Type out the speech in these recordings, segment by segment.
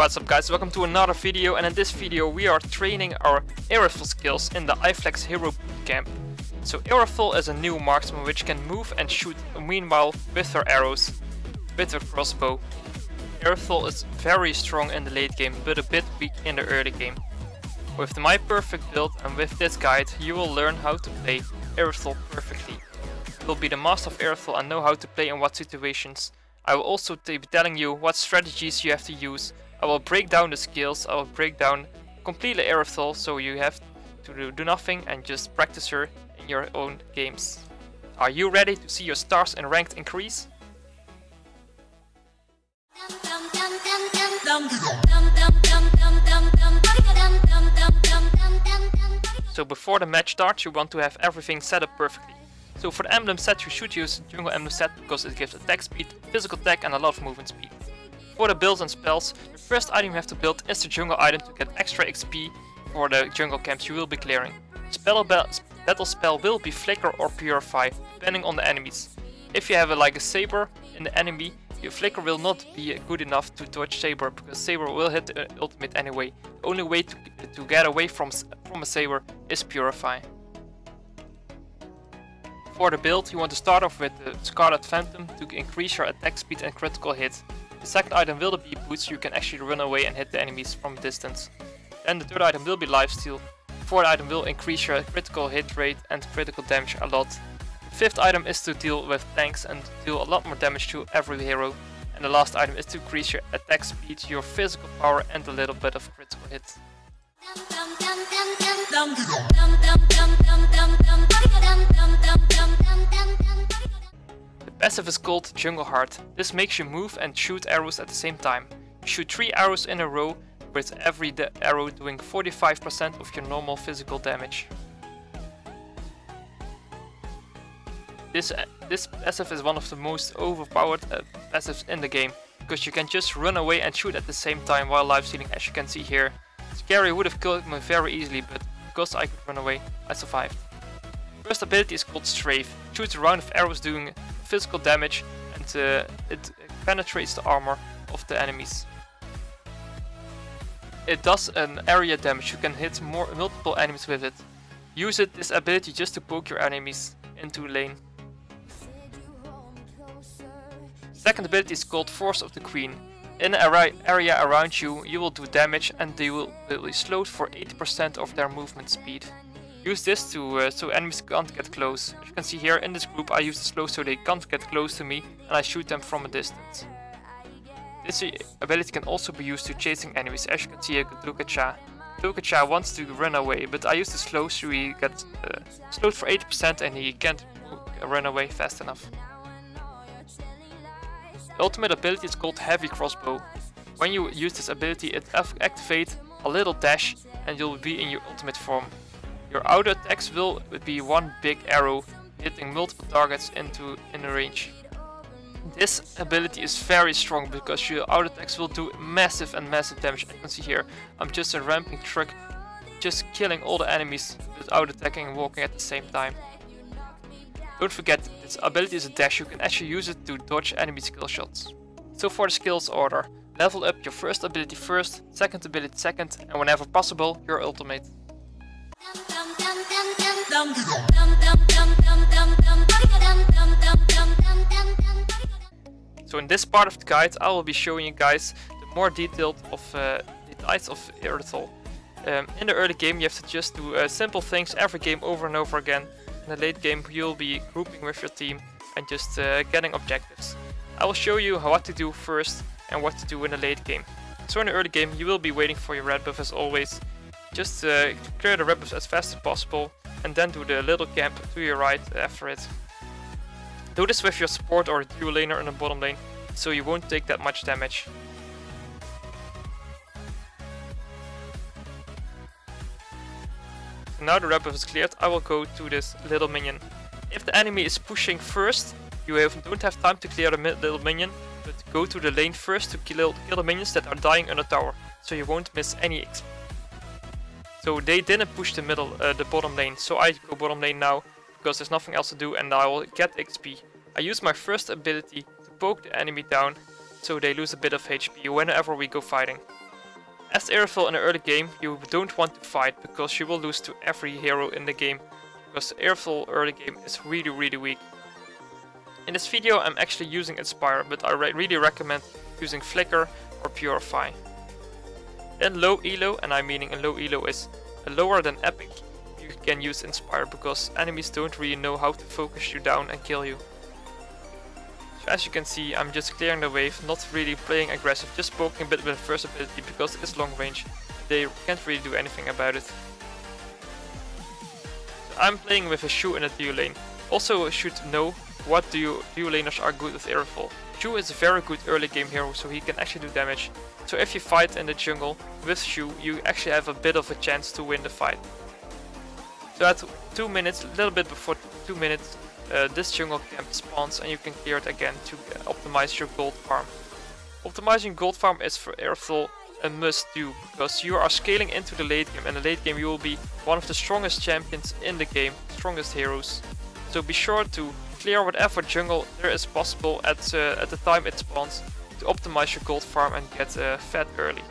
What's up guys, welcome to another video, and in this video we are training our Irithel skills in the iFlekzz Hero Bootcamp. So Irithel is a new marksman which can move and shoot meanwhile with her arrows, with her crossbow. Irithel is very strong in the late game but a bit weak in the early game. With my perfect build and with this guide you will learn how to play Irithel perfectly. You will be the master of Irithel and know how to play in what situations. I will also be telling you what strategies you have to use. I will break down the skills, I will break down completely Irithel, so you have to do nothing and just practice her in your own games. Are you ready to see your stars and ranked increase? So before the match starts you want to have everything set up perfectly. So for the emblem set you should use jungle emblem set because it gives attack speed, physical attack and a lot of movement speed. For the builds and spells, the first item you have to build is the jungle item to get extra XP for the jungle camps you will be clearing. Battle spell will be flicker or purify, depending on the enemies. If you have like a saber in the enemy, your flicker will not be good enough to dodge saber, because saber will hit the ultimate anyway. The only way to get away from a saber is purify. For the build, you want to start off with the Scarlet Phantom to increase your attack speed and critical hit. The second item will be boots, so you can actually run away and hit the enemies from a distance. Then the third item will be lifesteal. The fourth item will increase your critical hit rate and critical damage a lot. The fifth item is to deal with tanks and deal a lot more damage to every hero. And the last item is to increase your attack speed, your physical power and a little bit of critical hit. The passive is called Jungle Heart. This makes you move and shoot arrows at the same time. You shoot 3 arrows in a row, with every arrow doing 45% of your normal physical damage. This passive is one of the most overpowered passives in the game, because you can just run away and shoot at the same time while lifestealing, as you can see here. Scary would have killed me very easily, but because I could run away, I survived. First ability is called Strafe. It shoots a round of arrows doing physical damage and it penetrates the armor of the enemies. It does an area damage, you can hit multiple enemies with it. Use this ability just to poke your enemies into lane. Second ability is called Force of the Queen. In an area around you, you will do damage and they will be slowed for 80% of their movement speed. Use this to so enemies can't get close. As you can see here in this group I use the slow so they can't get close to me and I shoot them from a distance. This ability can also be used to chasing enemies. As you can see here, Glukacha wants to run away, but I use the slow so he gets slowed for 80% and he can't run away fast enough. The ultimate ability is called Heavy Crossbow. When you use this ability it activates a little dash and you'll be in your ultimate form. Your auto attacks will be one big arrow hitting multiple targets in the range. This ability is very strong because your auto attacks will do massive damage. As you can see here, I'm just a ramping truck, just killing all the enemies without attacking and walking at the same time. Don't forget, this ability is a dash, you can actually use it to dodge enemy skill shots. So for the skills order, level up your first ability first, second ability second, and whenever possible, your ultimate. So in this part of the guide I will be showing you guys the more detailed details of Irithel. In the early game you have to just do simple things every game over and over again. In the late game you'll be grouping with your team and just getting objectives. I will show you what to do first and what to do in the late game. So in the early game you will be waiting for your red buff as always. Just clear the red buffs as fast as possible and then do the little camp to your right after it. Do this with your support or dual laner in the bottom lane, so you won't take that much damage. Now the red buff is cleared, I will go to this little minion. If the enemy is pushing first, you don't have time to clear the little minion, but go to the lane first to kill the minions that are dying on the tower, so you won't miss any XP. So they didn't push the bottom lane, so I go bottom lane now, because there's nothing else to do and I will get XP. I use my first ability to poke the enemy down, so they lose a bit of HP whenever we go fighting. As Irithel in the early game, you don't want to fight because she will lose to every hero in the game, because Irithel early game is really weak. In this video I'm actually using Inspire, but I really recommend using Flicker or Purify. Then low elo, and I'm meaning a low elo is lower than epic, you can use Inspire because enemies don't really know how to focus you down and kill you. So as you can see, I'm just clearing the wave, not really playing aggressive, just poking a bit with the first ability because it's long range. They can't really do anything about it. So I'm playing with a Shu in a duo lane. Also should know what duo laners are good with Irithel. Shu is a very good early game hero, so he can actually do damage. So if you fight in the jungle with Shu, you actually have a bit of a chance to win the fight. So at 2 minutes, a little bit before 2 minutes, this jungle camp spawns and you can clear it again to optimize your gold farm. Optimizing gold farm is for Irithel a must do, because you are scaling into the late game, and in the late game you will be one of the strongest champions in the game, strongest heroes. So be sure to clear whatever jungle there is possible at the time it spawns to optimize your gold farm and get fed early.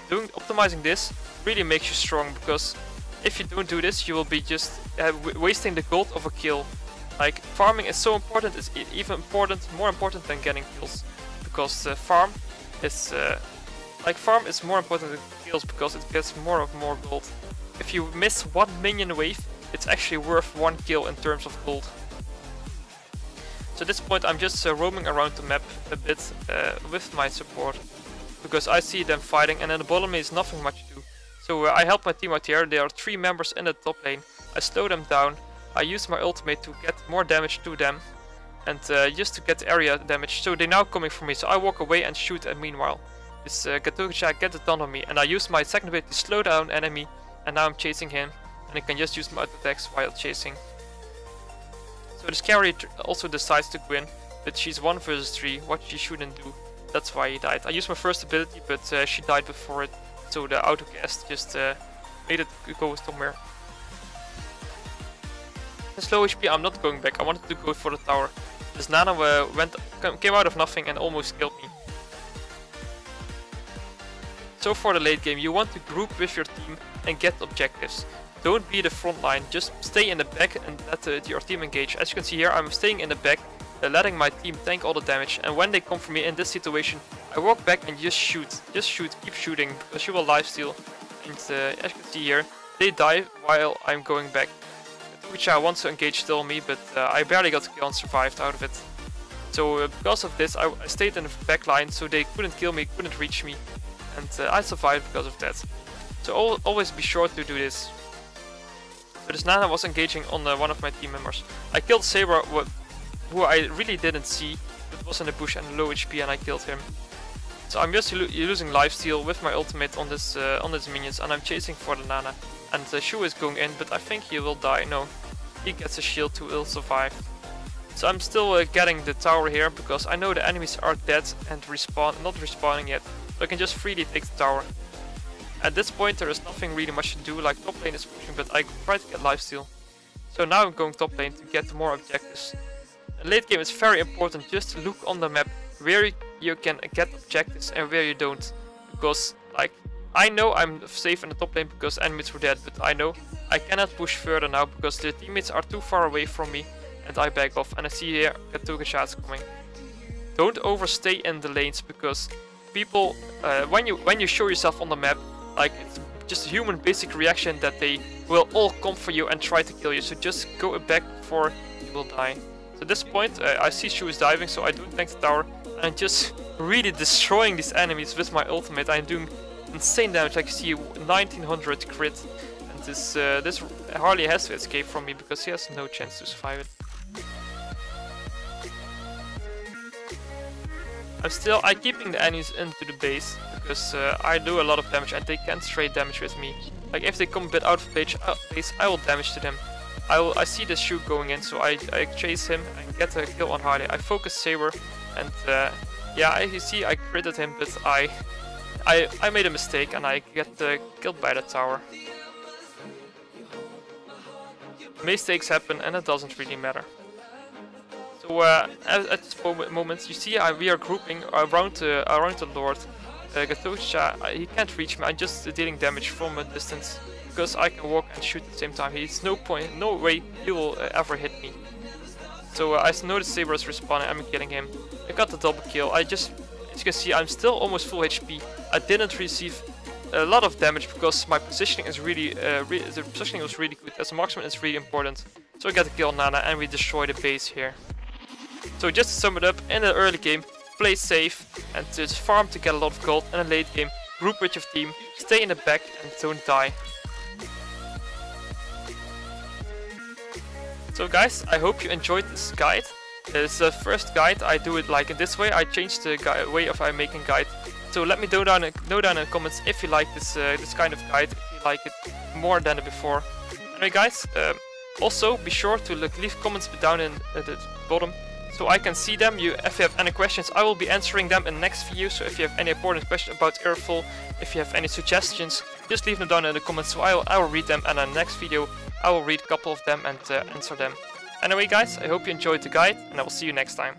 Optimizing this really makes you strong, because if you don't do this you will be just wasting the gold of a kill. Like, farming is so important, it's even more important than getting kills, because farm is more important than kills because it gets more gold. If you miss one minion wave, it's actually worth 1 kill in terms of gold. So at this point I'm just roaming around the map a bit with my support, because I see them fighting and in the bottom lane is nothing much to do. So I help my team out here. There are 3 members in the top lane. I slow them down. I use my ultimate to get more damage to them and just to get area damage. So they're now coming for me, so I walk away and shoot, and meanwhile this Gatogacha gets it done on me, and I use my second ability to slow down enemy, and now I'm chasing him and I can just use my attacks while chasing. So this carry also decides to go in, but she's 1 versus 3, what she shouldn't do. That's why he died. I used my first ability, but she died before it, so the autocast just made it go somewhere. It's low HP, I'm not going back. I wanted to go for the tower. This Nana came out of nothing and almost killed me. So for the late game, you want to group with your team and get objectives. Don't be the front line, just stay in the back and let your team engage. As you can see here, I'm staying in the back, letting my team tank all the damage. And when they come for me in this situation, I walk back and just shoot, keep shooting, because you will lifesteal. And as you can see here, they die while I'm going back. Which I want to engage still me, but I barely got a kill and survived out of it. So because of this, I stayed in the back line, so they couldn't kill me, couldn't reach me, and I survived because of that. So always be sure to do this. So this Nana was engaging on one of my team members. I killed Saber, who I really didn't see, but was in the bush and low HP, and I killed him. So I'm just using lifesteal with my ultimate on this minions, and I'm chasing for the Nana. And Shu is going in, but I think he will die. No, he gets a shield to will survive. So I'm still getting the tower here, because I know the enemies are dead and not respawning yet. So I can just freely take the tower. At this point there is nothing really much to do, like top lane is pushing, but I try to get lifesteal. So now I'm going top lane to get more objectives. In late game it's very important just to look on the map where you can get objectives and where you don't. Because like, I know I'm safe in the top lane because enemies were dead, but I know I cannot push further now because the teammates are too far away from me and I back off. And I see here Gatogacha is coming. Don't overstay in the lanes, because people, when you show yourself on the map, like, it's just a human basic reaction that they will all come for you and try to kill you. So just go back before you will die. So at this point I see Shu is diving, so I don't tank the tower. And I'm just really destroying these enemies with my ultimate. I'm doing insane damage, like you see 1900 crit, and this hardly has to escape from me because he has no chance to survive it. I'm keeping the enemies into the base because I do a lot of damage and they can't trade damage with me. Like, if they come a bit out of place, I will damage to them. I see the Shu going in, so I chase him and get a kill on Harley. I focus Saber, and yeah, you see I critted him, but I made a mistake and I get killed by the tower. Mistakes happen and it doesn't really matter. So at this moment you see we are grouping around the Lord. Gatosha, he can't reach me. I'm just dealing damage from a distance because I can walk and shoot at the same time. He's no way he will ever hit me. So I noticed Saber is respawning. I'm killing him. I got the double kill. As you can see, I'm still almost full HP. I didn't receive a lot of damage because my positioning is really, the positioning was really good. As a marksman, it's really important. So I got the kill on Nana and we destroy the base here. So just to sum it up, in the early game, play safe and just farm to get a lot of gold. In the late game, group with your team, stay in the back and don't die. So guys, I hope you enjoyed this guide. It's the first guide. I do it like in this way. I changed the way of making guide. So let me know down in the comments if you like this kind of guide, if you like it more than before. Anyway guys, also be sure to leave comments down in the bottom so I can see them. If you have any questions, I will be answering them in the next video. So if you have any important questions about Irithel, if you have any suggestions, just leave them down in the comments so I will read them, and in the next video I will read a couple of them and answer them. Anyway guys, I hope you enjoyed the guide and I will see you next time.